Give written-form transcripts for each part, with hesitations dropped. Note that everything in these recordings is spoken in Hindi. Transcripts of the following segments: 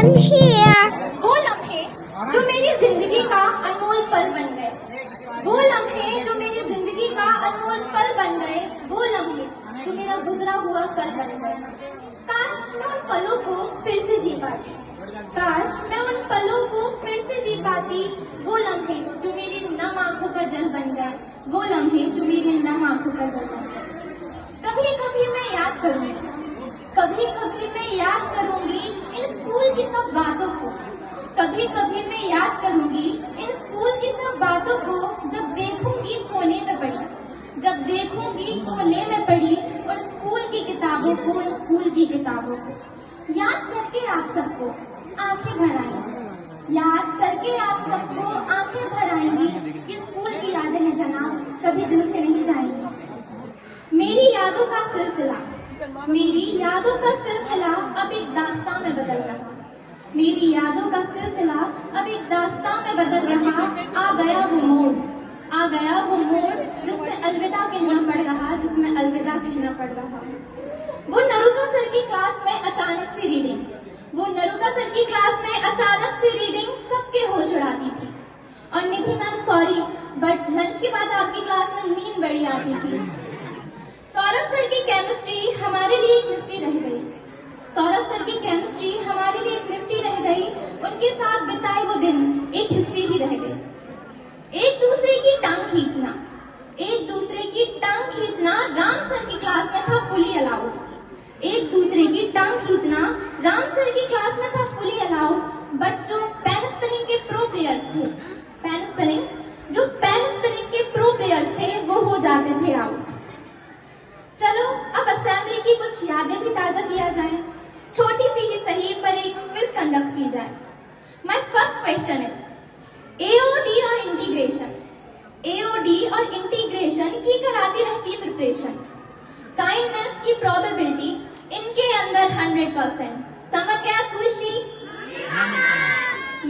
I'm here. वो लम्हे जो मेरी जिंदगी का अनमोल पल बन गए, वो लम्हे जो मेरी जिंदगी का अनमोल पल बन गए, वो लम्हे जो मेरा गुजरा हुआ कल बन गए। काश मैं उन पलों को फिर से जी पाती, काश मैं उन पलों को फिर से जी पाती। वो लम्हे जो मेरी नम आंखों का जल बन गए, वो लम्हे जो मेरी नम आंखों का जल बन गए। कभी कभी मैं याद करूंगी, कभी कभी मैं याद करूंगी इन स्कूल की सब बातों को, कभी कभी मैं याद करूंगी इन स्कूल की सब बातों को। जब देखूंगी कोने में पड़ी, जब देखूंगी कोने में पड़ी उन स्कूल की किताबों को, उन स्कूल की किताबों को। याद करके आप सबको आंखें भर आएंगी, याद करके आप सबको आंखें भर आएंगी। ये स्कूल की यादें हैं जनाब, कभी दिल से नहीं जाएंगी। मेरी यादों का सिलसिला, मेरी यादों का सिलसिला अब एक दास्तां में बदल रहा, मेरी यादों का सिलसिला अब एक दास्तां में बदल रहा। आ गया वो मोड़, आ गया वो मोड़ जिसमें अलविदा कहना पड़ रहा, जिसमें अलविदा कहना पड़ रहा। वो नरुका सर की क्लास में अचानक से रीडिंग, वो नरुका सर की क्लास में अचानक से रीडिंग सबके होश उड़ाती थी। और निधि मैम सॉरी, बट लंच के बाद आपकी क्लास में नींद बड़ी आती थी। सौरभ सर की केमिस्ट्री हमारे लिए एक मिस्ट्री रह गई, सौरभ सर की केमिस्ट्री हमारे लिए एक मिस्ट्री रह गई। उनके साथ बिताए वो दिन एक हिस्ट्री ही रह गई। एक दूसरे की टांग खींचना, एक दूसरे की टांग खींचना राम सर की क्लास में था फुली अलाउड, एक दूसरे की टांग खींचना राम सर की क्लास में था फुली अलाउड। बट जो पेन स्पिनिंग के प्रो प्लेयर्स थे, पेन स्पिनिंग, जो पेन स्पिनिंग के प्रो प्लेयर्स थे वो हो जाते थे आउट। चलो अब असेंबली की कुछ यादें भी ताजा किया जाए, छोटी सी ही सही पर एक क्विज कंडक्ट की जाए। My first question is AOD और इंटीग्रेशन, एओडी और इंटीग्रेशन की कराती रहती है प्रिपरेशन। काइंडनेस की प्रोबेबिलिटी इनके अंदर 100%। समर गैस हुई she?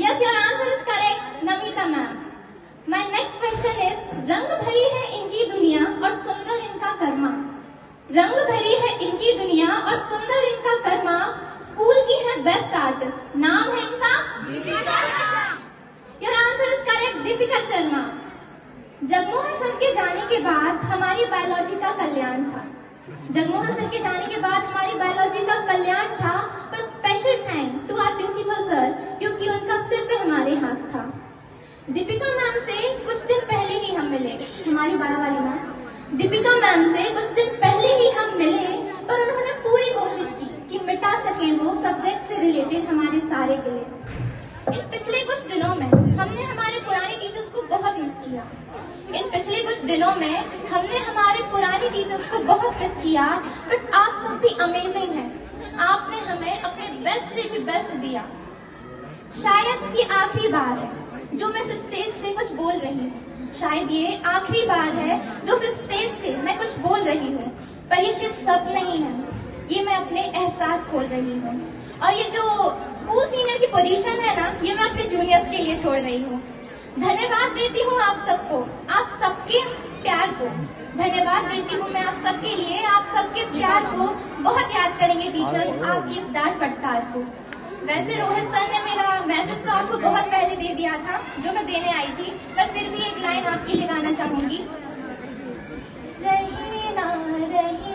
Yes, your answer is correct Namita ma'am. My next question is रंग भरी है इनकी दुनिया और सुंदर इनका कर्मा, रंग भरी है इनकी दुनिया और सुंदर इनका कर्मा। स्कूल की है बेस्ट आर्टिस्ट, नाम है इनका Deepika. Your answer is correct Deepika Sharma. Jagmohan sir के जाने के बाद हमारी बायोलॉजी का कल्याण था, जगमोहन सर के जाने के बाद हमारी बायोलॉजी का कल्याण था। पर special thank to our principal sir, क्योंकि उनका सिर पे हमारे हाथ था। दीपिका मैम से कुछ दिन पहले ही हम मिले, हमारी बायो वाली मैम दीपिका मैम से कुछ दिन पहले ही हम मिले, पर उन्होंने पूरी कोशिश की कि मिटा सकें वो सब्जेक्ट से रिलेटेड हमारे सारे गिले। इन पिछले कुछ दिनों में हमने हमारे पुराने टीचर्स को बहुत मिस किया, इन पिछले कुछ दिनों में हमने हमारे पुराने टीचर्स को बहुत मिस किया। बट आप सब भी अमेजिंग हैं, आपने हमें अपने बेस्ट से भी बेस्ट दिया। शायद ये आखिरी बार है जो मैं स्टेज से कुछ बोल रही हूँ, शायद ये आखिरी बार है जो स्टेज से मैं कुछ बोल रही हूँ। पर ये सिर्फ शब्द नहीं है, ये मैं अपने एहसास खोल रही हूँ। और ये जो स्कूल सीनियर की पोजीशन है ना, ये मैं अपने जूनियर्स के लिए छोड़ रही हूँ। धन्यवाद देती हूँ आप सबको, आप सबके प्यार को धन्यवाद देती हूँ मैं आप सबके लिए, आप सबके प्यार को। बहुत याद करेंगे टीचर्स आपकी इस डांट फटकार को। वैसे रोहित सर ने मेरा मैसेज तो आपको बहुत पहले दे दिया था जो मैं देने आई थी, पर फिर भी एक लाइन आपके लिए गाना चाहूंगी। रही ना रही